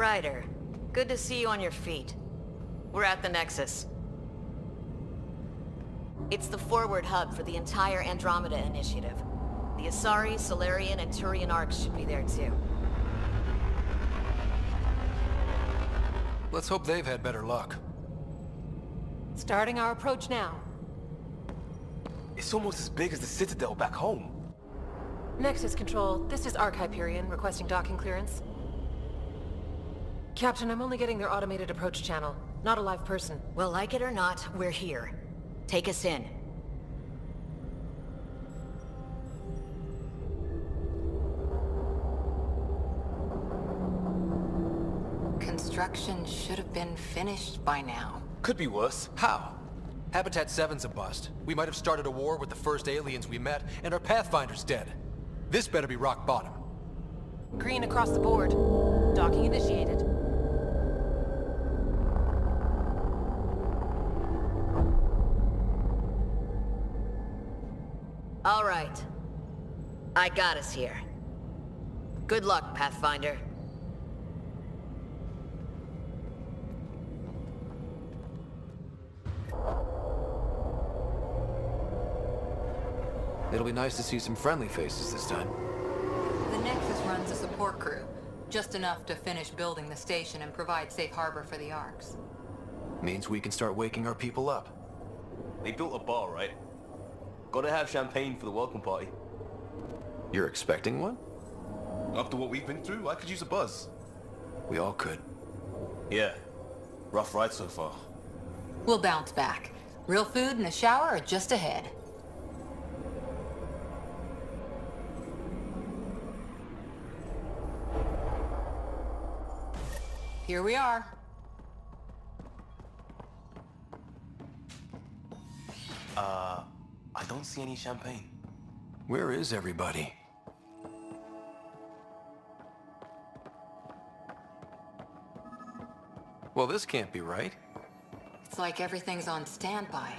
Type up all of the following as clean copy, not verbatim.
Ryder, good to see you on your feet. We're at the Nexus. It's the forward hub for the entire Andromeda initiative. The Asari, Solarian, and Turian arcs should be there too. Let's hope they've had better luck. Starting our approach now. It's almost as big as the Citadel back home. Nexus Control, this is Arc Hyperion requesting docking clearance. Captain, I'm only getting their automated approach channel, not a live person. Well, like it or not, we're here. Take us in. Construction should have been finished by now. Could be worse. How? Habitat 7's a bust. We might have started a war with the first aliens we met, and our Pathfinder's dead. This better be rock bottom. Green across the board. Docking initiated. All right. I got us here. Good luck, Pathfinder. It'll be nice to see some friendly faces this time. The Nexus runs a support crew, just enough to finish building the station and provide safe harbor for the arcs. Means we can start waking our people up. They built a bar, right? Gotta have champagne for the welcome party. You're expecting one? After what we've been through, I could use a buzz. We all could. Yeah. Rough ride so far. We'll bounce back. Real food and a shower are just ahead. Here we are. I don't see any champagne. Where is everybody? Well, this can't be right. It's like everything's on standby.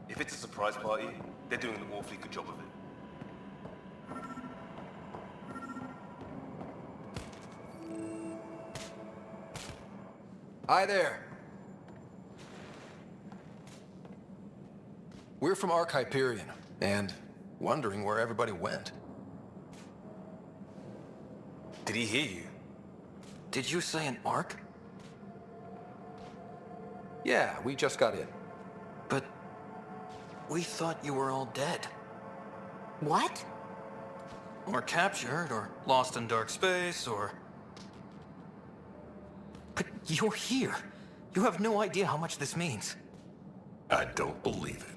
If it's a surprise party, they're doing an awfully good job of it. Hi there. We're from Arc Hyperion, and wondering where everybody went. Did he hear you? Did you say an Arc? Yeah, we just got in. But we thought you were all dead. What? Or captured, or lost in dark space, or... But you're here. You have no idea how much this means. I don't believe it.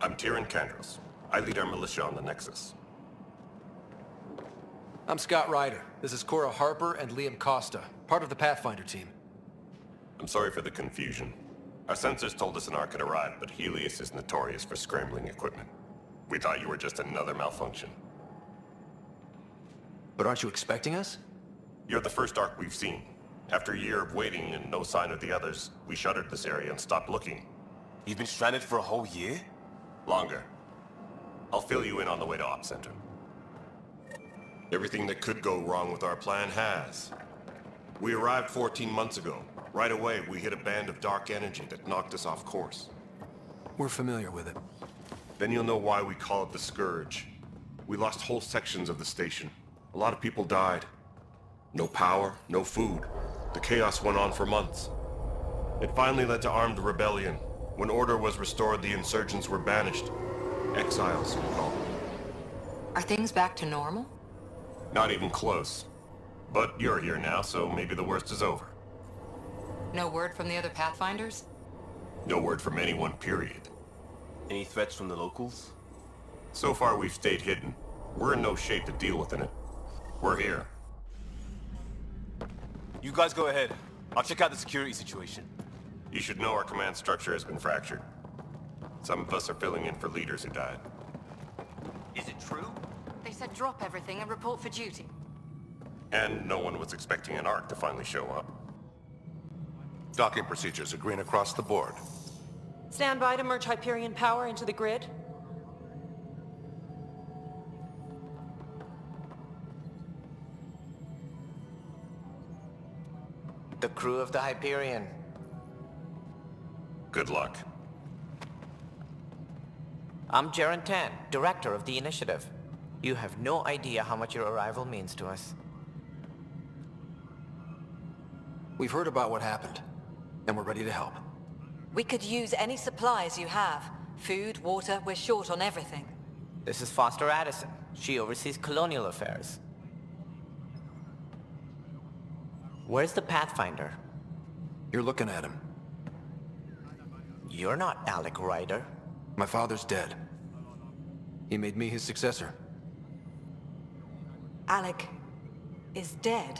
I'm Tyrion Kandros. I lead our militia on the Nexus. I'm Scott Ryder. This is Cora Harper and Liam Costa, part of the Pathfinder team. I'm sorry for the confusion. Our sensors told us an Ark had arrived, but Helios is notorious for scrambling equipment. We thought you were just another malfunction. But aren't you expecting us? You're the first Ark we've seen. After a year of waiting and no sign of the others, we shuttered this area and stopped looking. You've been stranded for a whole year? Longer. I'll fill you in on the way to Op Center. Everything that could go wrong with our plan has. We arrived 14 months ago. Right away, we hit a band of dark energy that knocked us off course. We're familiar with it. Then you'll know why we call it the Scourge. We lost whole sections of the station. A lot of people died. No power, no food. The chaos went on for months. It finally led to armed rebellion. When order was restored, the insurgents were banished. Exiles, we call them. Are things back to normal? Not even close. But you're here now, so maybe the worst is over. No word from the other Pathfinders? No word from anyone, period. Any threats from the locals? So far, we've stayed hidden. We're in no shape to deal with it. We're here. You guys go ahead. I'll check out the security situation. You should know our command structure has been fractured. Some of us are filling in for leaders who died. Is it true? They said drop everything and report for duty. And no one was expecting an Ark to finally show up. Docking procedures are green across the board. Stand by to merge Hyperion power into the grid. the crew of the Hyperion. Good luck. I'm Jaren Tan, director of the initiative. You have no idea how much your arrival means to us. We've heard about what happened, and we're ready to help. We could use any supplies you have. Food, water, we're short on everything. This is Foster Addison. She oversees colonial affairs. Where's the Pathfinder? You're looking at him. You're not Alec Ryder. My father's dead. He made me his successor. Alec is dead.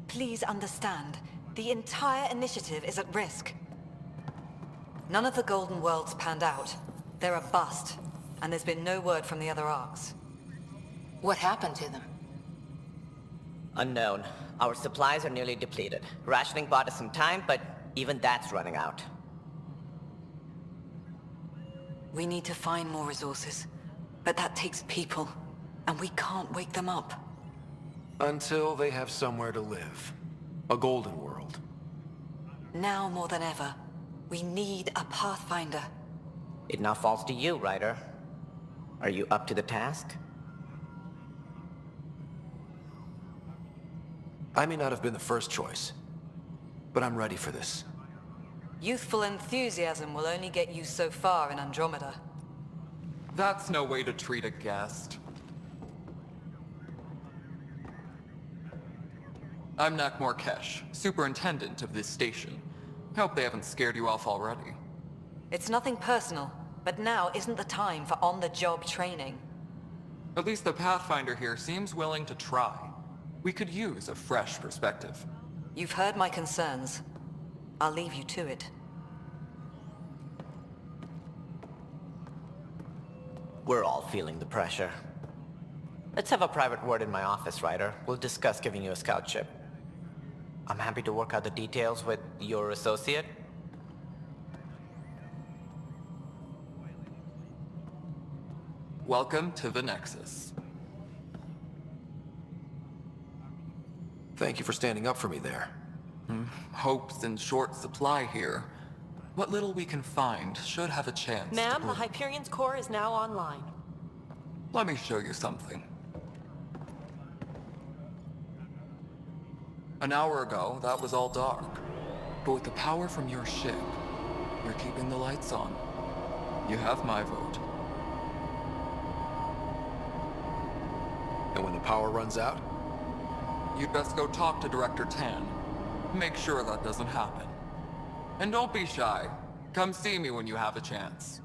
Please understand, the entire initiative is at risk. None of the Golden Worlds panned out. They're a bust, and there's been no word from the other arcs. What happened to them? Unknown. Our supplies are nearly depleted. Rationing bought us some time, but even that's running out. We need to find more resources, but that takes people, and we can't wake them up. Until they have somewhere to live. A golden world. Now more than ever, we need a Pathfinder. It now falls to you, Ryder. Are you up to the task? I may not have been the first choice, but I'm ready for this. Youthful enthusiasm will only get you so far in Andromeda. That's no way to treat a guest. I'm Nak Morkesh, superintendent of this station. Hope they haven't scared you off already. It's nothing personal, but now isn't the time for on-the-job training. At least the Pathfinder here seems willing to try. We could use a fresh perspective. You've heard my concerns. I'll leave you to it. We're all feeling the pressure. Let's have a private word in my office, Ryder. We'll discuss giving you a scout ship. I'm happy to work out the details with your associate. Welcome to the Nexus. Thank you for standing up for me there. Hope's in short supply here. What little we can find should have a chance. Ma'am, the Hyperion's core is now online. Let me show you something. An hour ago, that was all dark. But with the power from your ship, you're keeping the lights on. You have my vote. And when the power runs out? You'd best go talk to Director Tan. Make sure that doesn't happen. And don't be shy. Come see me when you have a chance.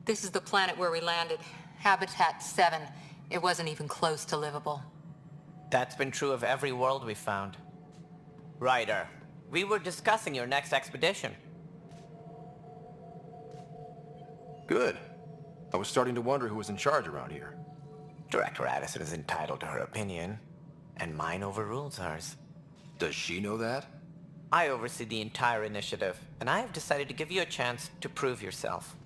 This is the planet where we landed. Habitat 7. It wasn't even close to livable. That's been true of every world we found. Ryder, we were discussing your next expedition. Good. I was starting to wonder who was in charge around here. Director Addison is entitled to her opinion, and mine overrules hers. Does she know that? I oversee the entire initiative, and I have decided to give you a chance to prove yourself.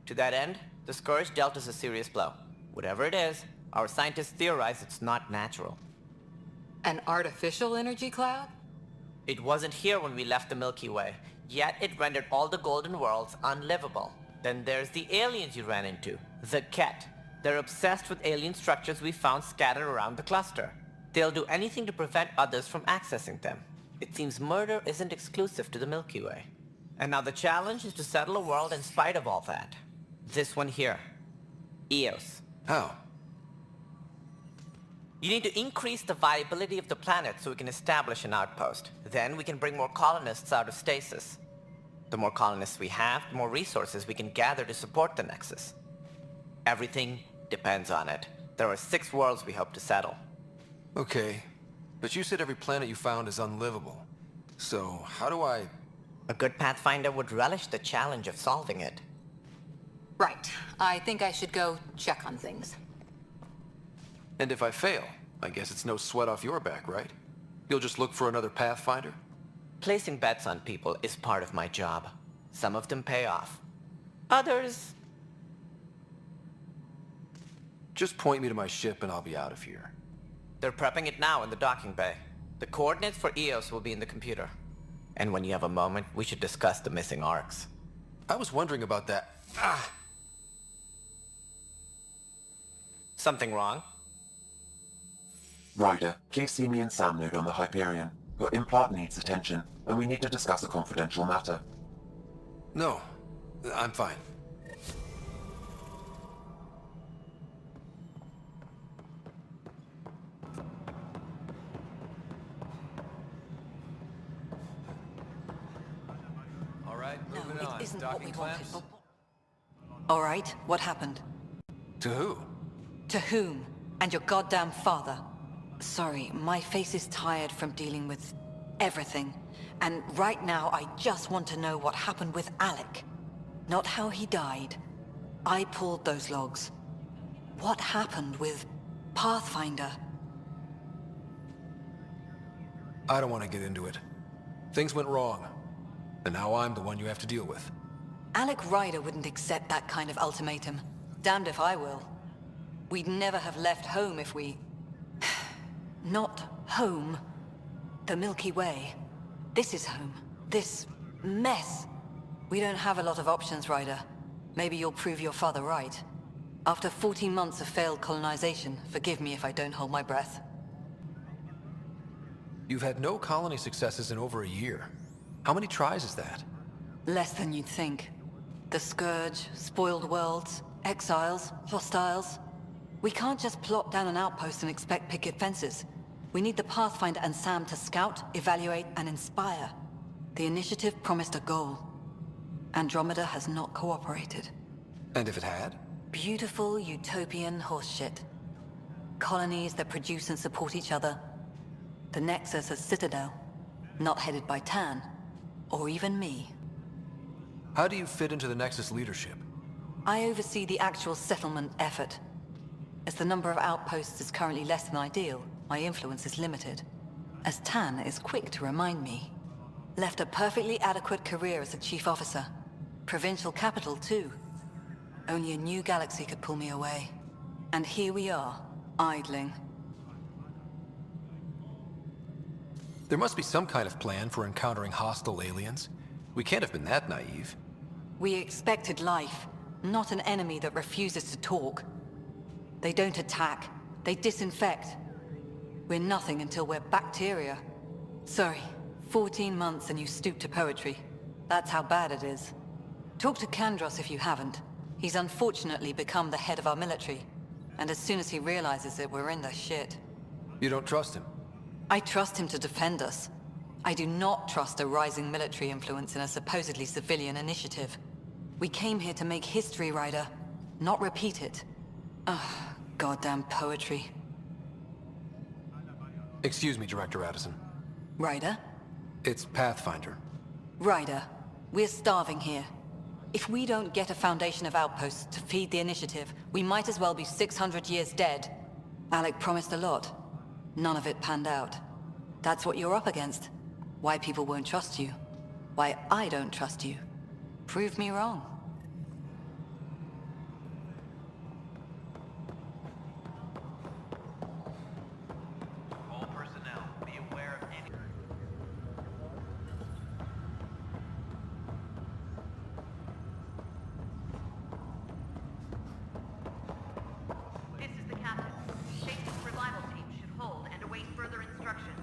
To that end, the Scourge dealt us a serious blow. Whatever it is, our scientists theorize it's not natural. An artificial energy cloud? It wasn't here when we left the Milky Way, yet it rendered all the Golden Worlds unlivable. Then there's the aliens you ran into, the Ket. They're obsessed with alien structures we found scattered around the cluster. They'll do anything to prevent others from accessing them. It seems murder isn't exclusive to the Milky Way. And now the challenge is to settle a world in spite of all that. This one here. Eos. How? You need to increase the viability of the planet so we can establish an outpost. Then we can bring more colonists out of stasis. The more colonists we have, the more resources we can gather to support the Nexus. Everything depends on it. There are 6 worlds we hope to settle. Okay, but you said every planet you found is unlivable. So, how do I... A good Pathfinder would relish the challenge of solving it. Right. I think I should go check on things. And if I fail, I guess it's no sweat off your back, right? You'll just look for another Pathfinder? Placing bets on people is part of my job. Some of them pay off. Others... Just point me to my ship and I'll be out of here. They're prepping it now in the docking bay. The coordinates for EOS will be in the computer. And when you have a moment, we should discuss the missing arcs. I was wondering about that. Something wrong? Ryder, please see me and Sam node on the Hyperion. Your implant needs attention, and we need to discuss a confidential matter. No, I'm fine. All right, No, moving it on. isn't what we Docking wanted. clamps? All right, what happened? To who? To whom? And your goddamn father. Sorry, my face is tired from dealing with everything. And right now, I just want to know what happened with Alec. Not how he died. I pulled those logs. What happened with Pathfinder? I don't want to get into it. Things went wrong. And now I'm the one you have to deal with. Alec Ryder wouldn't accept that kind of ultimatum. Damned if I will. We'd never have left home if we... Not home. The Milky Way. This is home. This mess. We don't have a lot of options, Ryder. Maybe you'll prove your father right. After 14 months of failed colonization, forgive me if I don't hold my breath. You've had no colony successes in over a year. How many tries is that? Less than you'd think. The Scourge, spoiled worlds, exiles, hostiles. We can't just plop down an outpost and expect picket fences. We need the Pathfinder and Sam to scout, evaluate, and inspire. The initiative promised a goal. Andromeda has not cooperated. And if it had? Beautiful utopian horseshit. Colonies that produce and support each other. The Nexus a citadel, not headed by Tan, or even me. How do you fit into the Nexus leadership? I oversee the actual settlement effort. As the number of outposts is currently less than ideal, my influence is limited. As Tan is quick to remind me. Left a perfectly adequate career as a chief officer. Provincial capital, too. Only a new galaxy could pull me away. And here we are, idling. There must be some kind of plan for encountering hostile aliens. We can't have been that naive. We expected life, not an enemy that refuses to talk. They don't attack, they disinfect. We're nothing until we're bacteria. Sorry, 14 months and you stoop to poetry. That's how bad it is. Talk to Kandros if you haven't. He's unfortunately become the head of our military. And as soon as he realizes it, we're in the shit. You don't trust him? I trust him to defend us. I do not trust a rising military influence in a supposedly civilian initiative. We came here to make history, Ryder, not repeat it. Ugh, goddamn poetry. Excuse me, Director Addison. Ryder? It's Pathfinder. Ryder, we're starving here. If we don't get a foundation of outposts to feed the initiative, we might as well be 600 years dead. Alec promised a lot. None of it panned out. That's what you're up against. Why people won't trust you. Why I don't trust you. Prove me wrong. All personnel, be aware of any... This is the captain. Station's revival team should hold and await further instructions.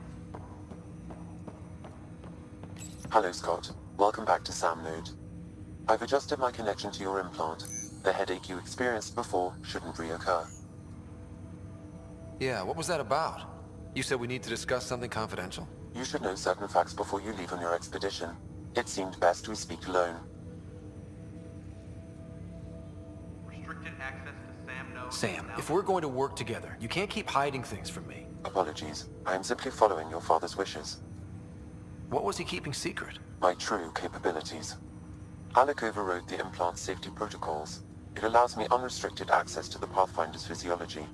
Hello, Scott. Welcome back to Sam node. I've adjusted my connection to your implant. The headache you experienced before shouldn't reoccur. Yeah, what was that about? You said we need to discuss something confidential? You should know certain facts before you leave on your expedition. It seemed best we speak alone. Restricted access to Sam node. Sam, if we're going to work together, you can't keep hiding things from me. Apologies. I am simply following your father's wishes. What was he keeping secret? My true capabilities. Alec overrode the implant's safety protocols. It allows me unrestricted access to the Pathfinder's physiology.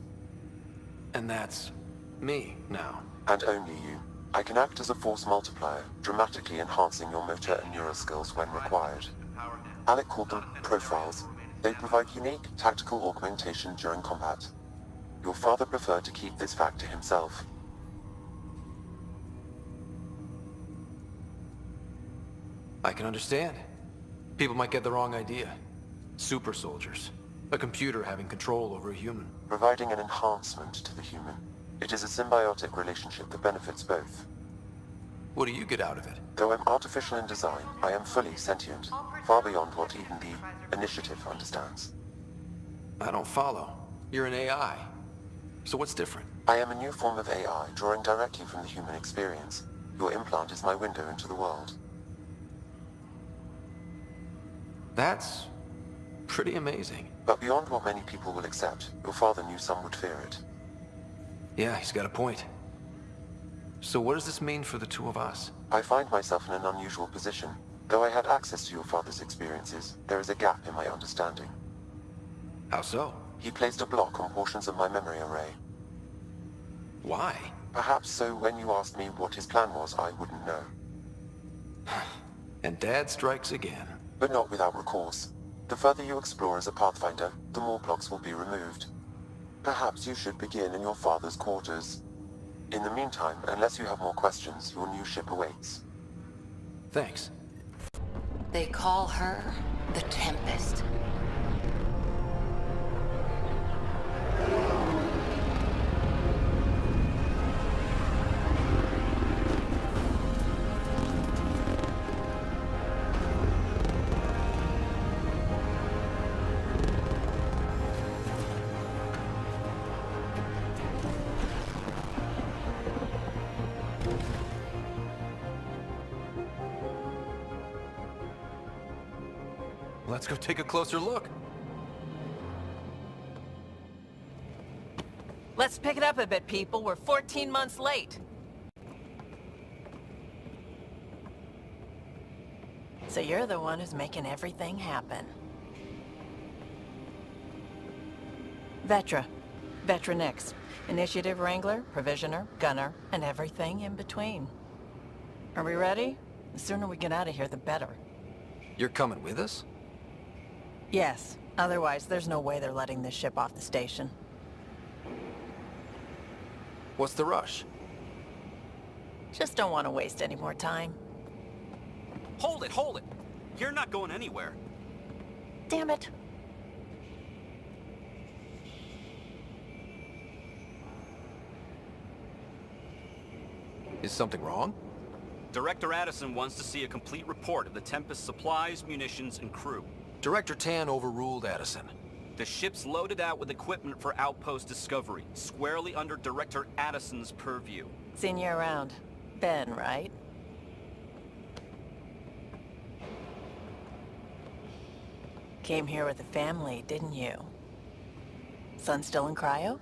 And that's... me, now. And only you. I can act as a force multiplier, dramatically enhancing your motor and neural skills when required. Alec called them profiles. They provide unique, tactical augmentation during combat. Your father preferred to keep this fact to himself. I can understand. People might get the wrong idea. Super soldiers. A computer having control over a human. Providing an enhancement to the human. It is a symbiotic relationship that benefits both. What do you get out of it? Though I'm artificial in design, I am fully sentient, far beyond what even the Initiative understands. I don't follow. You're an AI. So what's different? I am a new form of AI, drawing directly from the human experience. Your implant is my window into the world. That's pretty amazing. But beyond what many people will accept, your father knew some would fear it. Yeah, he's got a point. So what does this mean for the two of us? I find myself in an unusual position. Though I had access to your father's experiences, there is a gap in my understanding. How so? He placed a block on portions of my memory array. Why? Perhaps so when you asked me what his plan was, I wouldn't know. And Dad strikes again. But not without recourse. The further you explore as a Pathfinder, the more blocks will be removed. Perhaps you should begin in your father's quarters. In the meantime, unless you have more questions, your new ship awaits. Thanks. They call her the Tempest. Let's go take a closer look. Let's pick it up a bit, people. We're 14 months late. So you're the one who's making everything happen. Vetra. Vetronix. Initiative Wrangler, Provisioner, Gunner, and everything in between. Are we ready? The sooner we get out of here, the better. You're coming with us? Yes. Otherwise, there's no way they're letting this ship off the station. What's the rush? Just don't want to waste any more time. Hold it, hold it! You're not going anywhere. Damn it. Is something wrong? Director Addison wants to see a complete report of the Tempest supplies, munitions, and crew. Director Tan overruled Addison. The ship's loaded out with equipment for outpost discovery, squarely under Director Addison's purview. Seen you around. Ben, right? Came here with the family, didn't you? Son still in cryo?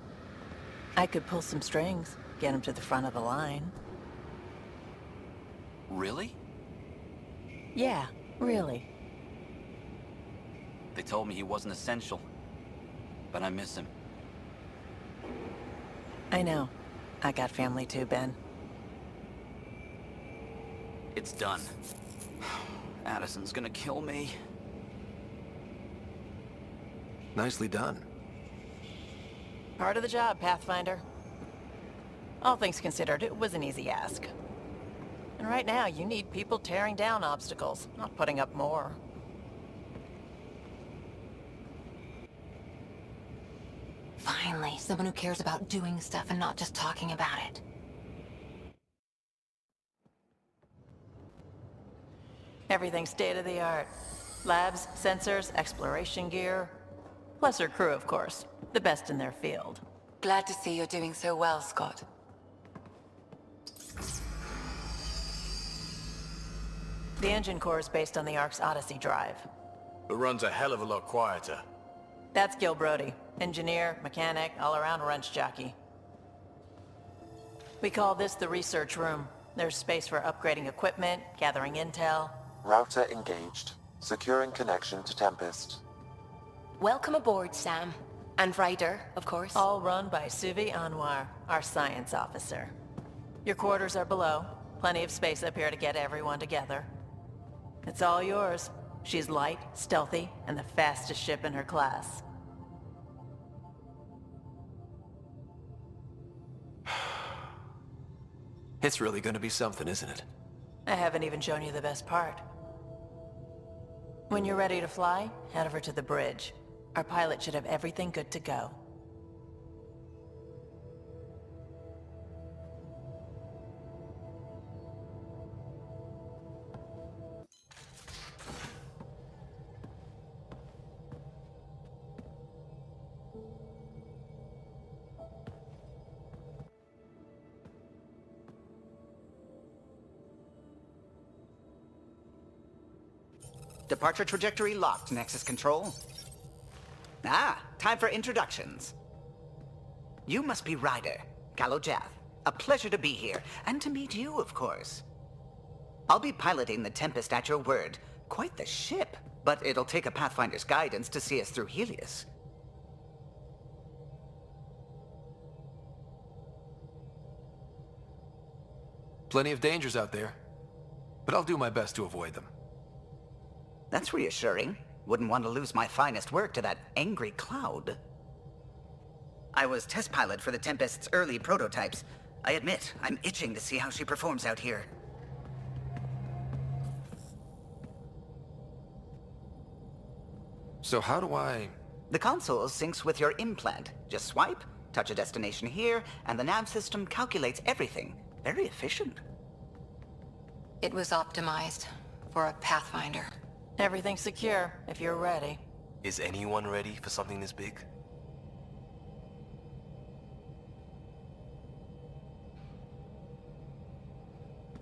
I could pull some strings, get him to the front of the line. Really? Yeah, really. They told me he wasn't essential, but I miss him. I know. I got family too, Ben. It's done. Addison's gonna kill me. Nicely done. Part of the job, Pathfinder. All things considered, it was an easy ask. And right now, you need people tearing down obstacles, not putting up more. Finally, someone who cares about doing stuff and not just talking about it. Everything's state-of-the-art. Labs, sensors, exploration gear. Plus her crew, of course. The best in their field. Glad to see you're doing so well, Scott. The engine core is based on the Ark's Odyssey drive. It runs a hell of a lot quieter. That's Gil Brody. Engineer, mechanic, all-around wrench jockey. We call this the research room. There's space for upgrading equipment, gathering intel. Router engaged. Securing connection to Tempest. Welcome aboard, Sam. And Ryder, of course. All run by Suvi Anwar, our science officer. Your quarters are below. Plenty of space up here to get everyone together. It's all yours. She's light, stealthy, and the fastest ship in her class. It's really gonna be something, isn't it? I haven't even shown you the best part. When you're ready to fly, head over to the bridge. Our pilot should have everything good to go. Departure trajectory locked, Nexus Control. Ah, time for introductions. You must be Ryder, Kalojath. A pleasure to be here, and to meet you, of course. I'll be piloting the Tempest at your word. Quite the ship, but it'll take a Pathfinder's guidance to see us through Helios. Plenty of dangers out there, but I'll do my best to avoid them. That's reassuring. Wouldn't want to lose my finest work to that angry cloud. I was test pilot for the Tempest's early prototypes. I admit, I'm itching to see how she performs out here. So how do I... The console syncs with your implant. Just swipe, touch a destination here, and the nav system calculates everything. Very efficient. It was optimized for a Pathfinder. Everything's secure, if you're ready. Is anyone ready for something this big?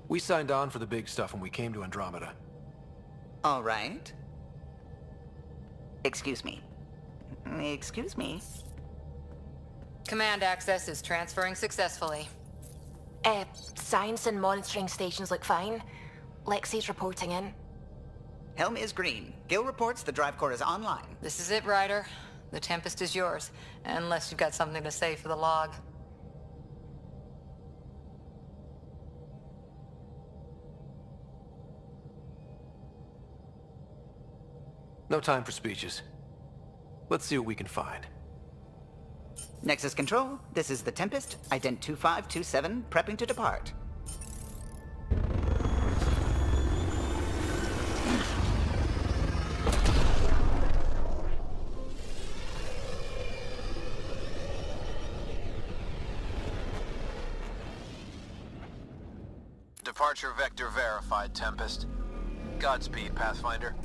We signed on for the big stuff when we came to Andromeda. All right. Excuse me. Excuse me. Command access is transferring successfully. Science and monitoring stations look fine. Lexi's reporting in. Helm is green. Gil reports the drive core is online. This is it, Ryder. The Tempest is yours, unless you've got something to say for the log. No time for speeches. Let's see what we can find. Nexus Control, this is the Tempest, ident 2527, prepping to depart. Departure vector verified, Tempest. Godspeed, Pathfinder.